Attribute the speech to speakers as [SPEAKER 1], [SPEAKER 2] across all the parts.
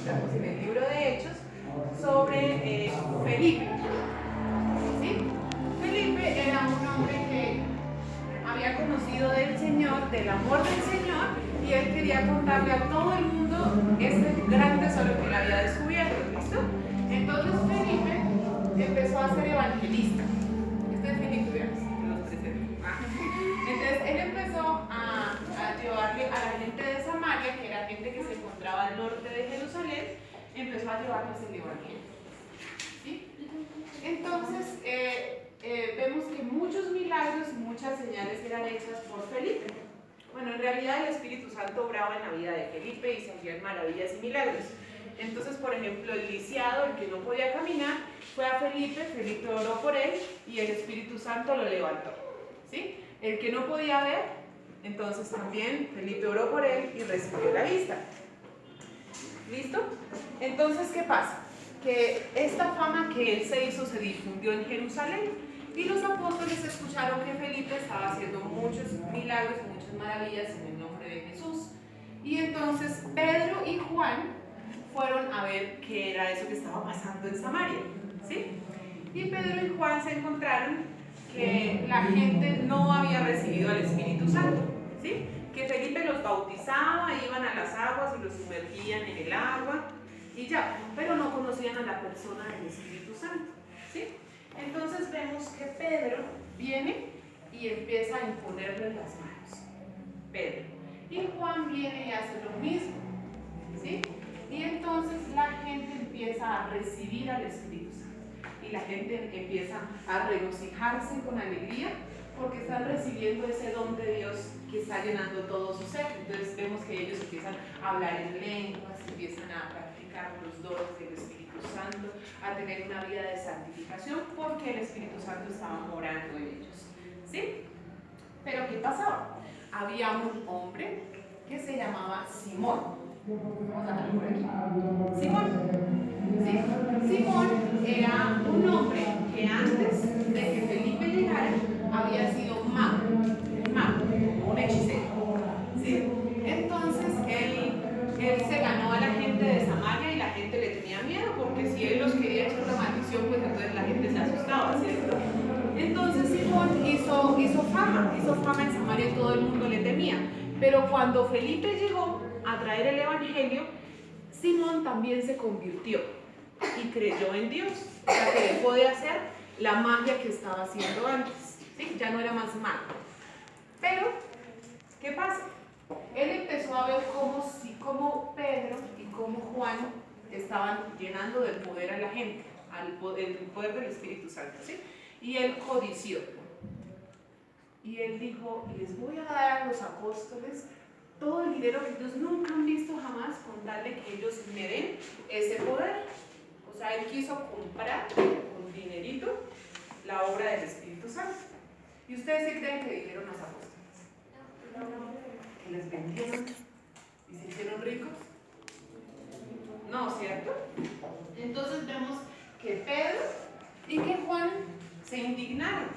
[SPEAKER 1] encontramos en el libro de Hechos sobre Felipe. ¿Sí? Felipe era un hombre que había conocido del Señor, del amor del Señor, y él quería contarle a todo el mundo ese gran tesoro que él había descubierto. ¿Listo? Entonces Felipe empezó a ser evangelista. Este es Felipe, veamos, que los presento. Entonces él empezó a llevarle a la gente de Samaria, que era gente que se encontraba al norte de Jerusalén, empezó a llevarles el evangelio. ¿Sí? Entonces vemos que muchos milagros y muchas señales eran hechas por Felipe. Bueno, en realidad el Espíritu Santo obraba en la vida de Felipe y se hacían maravillas y milagros. Entonces, por ejemplo, el lisiado, el que no podía caminar, fue a Felipe, Felipe oró por él y el Espíritu Santo lo levantó. ¿Sí? El que no podía ver, entonces también Felipe oró por él y recibió la vista. ¿Listo? Entonces, ¿qué pasa? Que esta fama que él se hizo se difundió en Jerusalén y los apóstoles escucharon que Felipe estaba haciendo muchos milagros y muchas maravillas en el nombre de Jesús. Y entonces Pedro y Juan fueron a ver qué era eso que estaba pasando en Samaria. ¿Sí? Y Pedro y Juan se encontraron que la gente no había recibido al Espíritu Santo. ¿Sí? Que Felipe los bautizaba, iban a las aguas y los sumergían en el agua y ya, pero no conocían a la persona del Espíritu Santo. ¿Sí? Entonces vemos que Pedro viene y empieza a imponerle las manos. Pedro. Y Juan viene y hace lo mismo. ¿Sí? Y entonces la gente empieza a recibir al Espíritu Santo. Y la gente empieza a regocijarse con alegría porque están recibiendo ese don de Dios que está llenando todo su ser. Entonces vemos que ellos empiezan a hablar en lenguas, empiezan a practicar los dones del Espíritu Santo, a tener una vida de santificación porque el Espíritu Santo estaba morando en ellos. ¿Sí? Pero ¿qué pasaba? Había un hombre que se llamaba Simón. Vamos a ver por aquí. Simón. ¿Sí? Simón era un hombre que antes de que Felipe llegara había sido mago, un hechicero. ¿Sí? Entonces él se ganó a la gente de Samaria y la gente le tenía miedo porque si él los quería echar una maldición, pues entonces la gente se asustaba, ¿cierto? Entonces Simón hizo fama en Samaria y todo el mundo le temía. Pero cuando Felipe llegó a traer el evangelio, Simón también se convirtió y creyó en Dios, o sea que dejó de hacer la magia que estaba haciendo antes. ¿Sí? Ya no era más mago. Pero, ¿qué pasa? Él empezó a ver cómo Pedro y cómo Juan estaban llenando del poder a la gente, el poder del Espíritu Santo, ¿sí? Y él codició. Y él dijo, les voy a dar a los apóstoles todo el dinero que ellos nunca han visto jamás con tal de que ellos me den ese poder. O sea, él quiso comprar con dinerito la obra del Espíritu Santo. ¿Y ustedes qué creen que dijeron los apóstoles? ¿Que les vendieron y se hicieron ricos? No, ¿cierto? Entonces vemos que Pedro y que Juan se indignaron.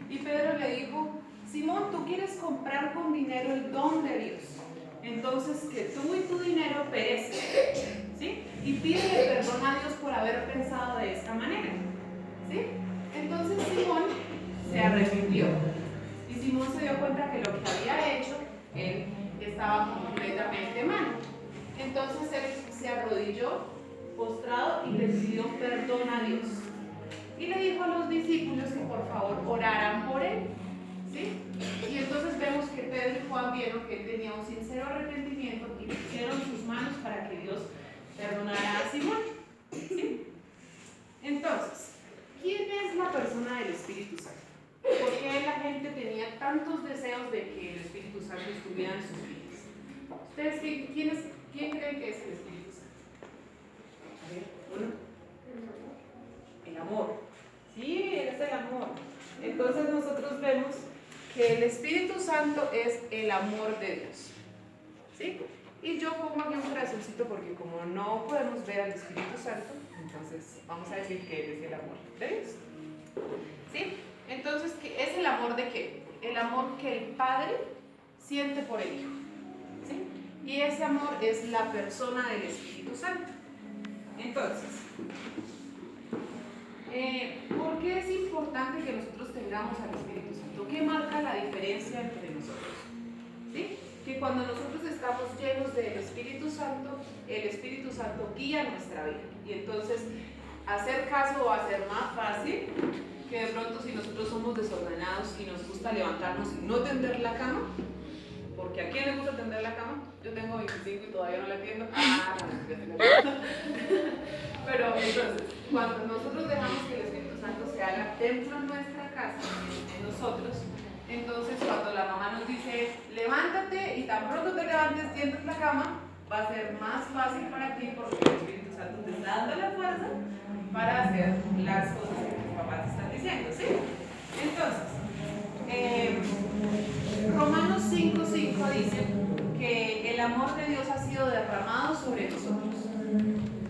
[SPEAKER 1] Y Pedro le dijo, Simón, tú quieres comprar con dinero el don de Dios. Entonces que tú y tu dinero perezcan. ¿Sí? Y pídele perdón a Dios por haber pensado de esta manera. ¿Sí? Entonces Simón se arrepintió. Y Simón se dio cuenta que lo que había hecho, él estaba completamente mal. Entonces él se arrodilló, postrado, y le pidió perdón a Dios. Y le dijo a los discípulos que por favor oraran por él. ¿Sí? Y entonces vemos que Pedro y Juan vieron que él tenía un sincero arrepentimiento y pusieron sus manos para que Dios perdonara a Simón. ¿Sí? Entonces, ¿quién es la persona del Espíritu Santo? ¿Por qué la gente tenía tantos deseos de que el Espíritu Santo estuviera en sus vidas? ¿Ustedes quién creen que es el Espíritu Santo? A ver, uno. El amor. Sí, es el amor. Entonces nosotros vemos que el Espíritu Santo es el amor de Dios. ¿Sí? Y yo pongo aquí un corazoncito porque como no podemos ver al Espíritu Santo, entonces vamos a decir que Él es el amor de Dios. ¿Sí? Entonces, ¿es el amor de qué? El amor que el Padre siente por el Hijo. ¿Sí? Y ese amor es la persona del Espíritu Santo. Entonces, ¿por qué es importante que nosotros tengamos al Espíritu Santo? ¿Qué marca la diferencia entre nosotros? ¿Sí? Que cuando nosotros estamos llenos del Espíritu Santo, el Espíritu Santo guía nuestra vida. Y entonces, hacer caso va a ser más fácil que de pronto si nosotros somos desordenados y nos gusta levantarnos y no tender la cama. Porque ¿a quién le gusta tender la cama? Yo tengo 25 y todavía no la tiendo. Pero entonces, cuando nosotros dejamos que el Espíritu Santo se haga templo en nuestra casa, en nosotros, entonces cuando la mamá nos dice, levántate y tan pronto te levantes, tiendes la cama, va a ser más fácil para ti porque el Espíritu Santo te está dando la fuerza para hacer las cosas que tus papás te están diciendo, ¿sí? Entonces, Romanos 5:5 dice que el amor de Dios ha sido derramado sobre nosotros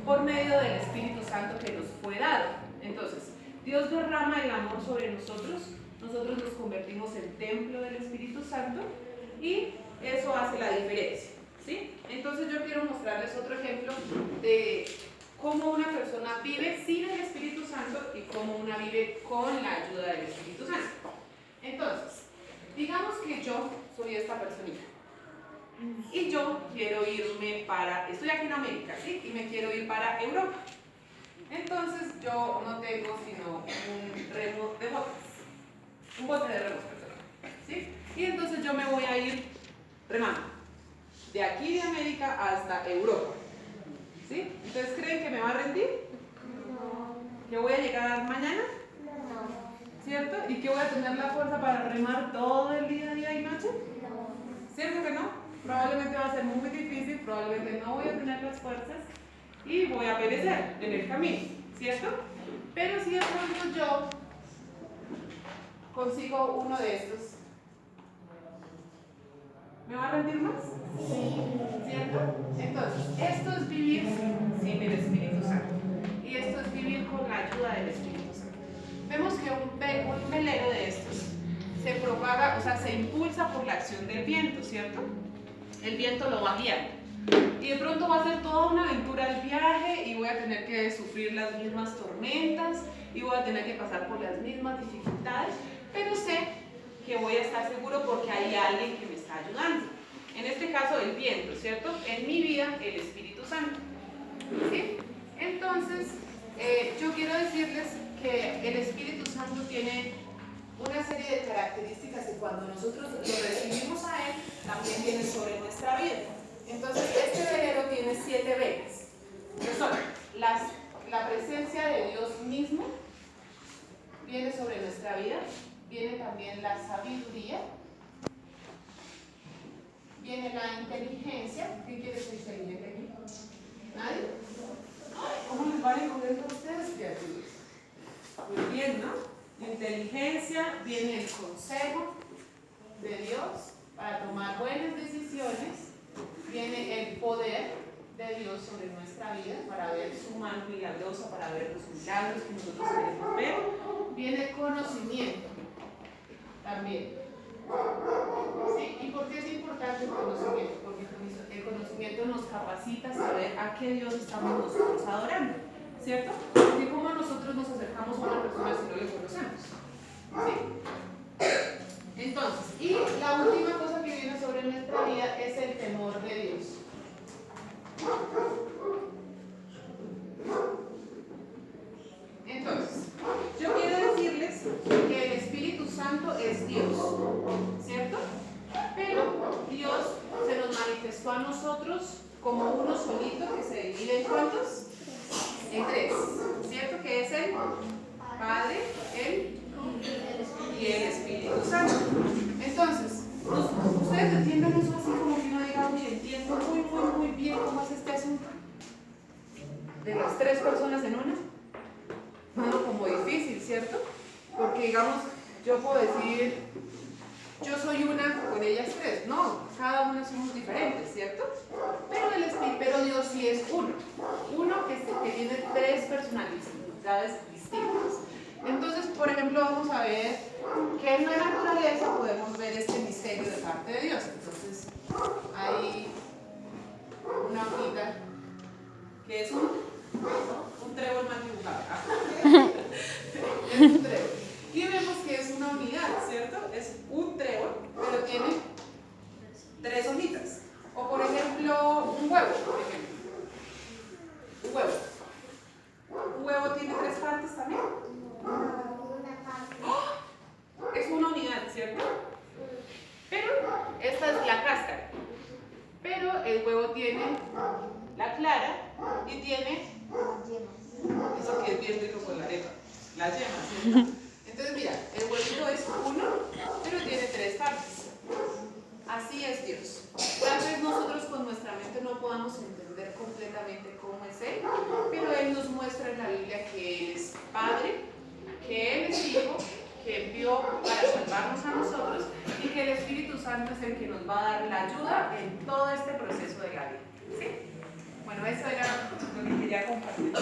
[SPEAKER 1] por medio del Espíritu Santo que nos fue dado. Entonces, Dios derrama el amor sobre nosotros, nosotros nos convertimos en templo del Espíritu Santo y eso hace la diferencia, ¿sí? Entonces yo quiero mostrarles otro ejemplo de cómo una persona vive sin el Espíritu Santo y cómo una vive con la ayuda del Espíritu Santo. Entonces, digamos que yo soy esta personita y yo quiero irme estoy aquí en América, ¿sí? Y me quiero ir para Europa. Entonces yo no tengo sino un remo de botes, un bote de remos, perdón, ¿sí? Y entonces yo me voy a ir remando de aquí de América hasta Europa, ¿sí? ¿Ustedes creen que me va a rendir? No. ¿Que voy a llegar mañana? No. ¿Cierto? ¿Y que voy a tener la fuerza para remar todo el día y noche? No. ¿Cierto que no? Probablemente va a ser muy difícil, probablemente no voy a tener las fuerzas y voy a perecer en el camino, ¿cierto? Pero si de pronto yo consigo uno de estos, ¿me va a rendir más? Sí. ¿Cierto? Entonces, esto es vivir sin el Espíritu Santo y esto es vivir con la ayuda del Espíritu Santo. Vemos que un velero de estos se propaga, o sea, se impulsa por la acción del viento, ¿cierto? El viento lo va guiando. Y de pronto va a ser toda una aventura el viaje y voy a tener que sufrir las mismas tormentas y voy a tener que pasar por las mismas dificultades, pero sé que voy a estar seguro porque hay alguien que me está ayudando. En este caso el viento, ¿cierto? En mi vida el Espíritu Santo, ¿sí? Entonces, yo quiero decirles que el Espíritu Santo tiene una serie de características que cuando nosotros lo recibimos a Él, también viene sobre nuestra vida. Entonces, este velero tiene 7 velas, que son la presencia de Dios mismo, viene sobre nuestra vida, viene también la sabiduría, viene la inteligencia. ¿Quién quiere ser inteligente aquí? ¿Nadie? ¿Cómo les vale con esto a ustedes, criaturas? Muy bien, ¿no? Inteligencia, viene el consejo de Dios para tomar buenas decisiones, viene el poder de Dios sobre nuestra vida para ver su mano milagrosa, para ver los milagros que nosotros queremos ver, viene conocimiento también, ¿sí? ¿Y por qué es importante el conocimiento? Porque el conocimiento nos capacita a saber a qué Dios estamos nosotros adorando, ¿cierto? Y cómo nosotros nos acercamos a una persona si no le conocemos, ¿sí? Entonces, y la última cosa que viene sobre nuestra vida es el temor de Dios. Entonces, yo quiero decirles que el Espíritu Santo es Dios, ¿cierto? Pero Dios se nos manifestó a nosotros como uno solito que se divide en ¿cuántos? En 3, ¿cierto? Que es el Padre, el y el Espíritu Santo. Entonces, ustedes entienden eso así como que uno diga, oye, entiendo muy bien cómo es este asunto de las 3 personas en una. No, como difícil, ¿cierto? Porque digamos, yo puedo decir, yo soy una con ellas 3. No, cada una somos diferentes, ¿cierto? Pero Dios sí es uno que tiene 3 personalidades distintas. Entonces, por ejemplo, vamos a ver que en la naturaleza podemos ver este misterio de parte de Dios. Entonces, hay una hojita que es un 3 hojitas. O por ejemplo, un huevo, por ejemplo. Un huevo. ¿Un huevo tiene 3 partes también? ¡Oh! Es una unidad, ¿cierto? Pero esta es la cáscara. Pero el huevo tiene la clara y tiene eso que es bien rico con la arepa, la yema, ¿cierto? Entonces mira, el huevito es uno, pero tiene 3 partes. Así es Dios. Tal vez nosotros con nuestra mente no podamos entender completamente cómo es Él, pero Él nos muestra en la Biblia que Él es Padre, que Él es Hijo, que envió para salvarnos a nosotros y que el Espíritu Santo es el que nos va a dar la ayuda en todo este proceso de la vida. ¿Sí? Bueno, eso era lo que quería compartir.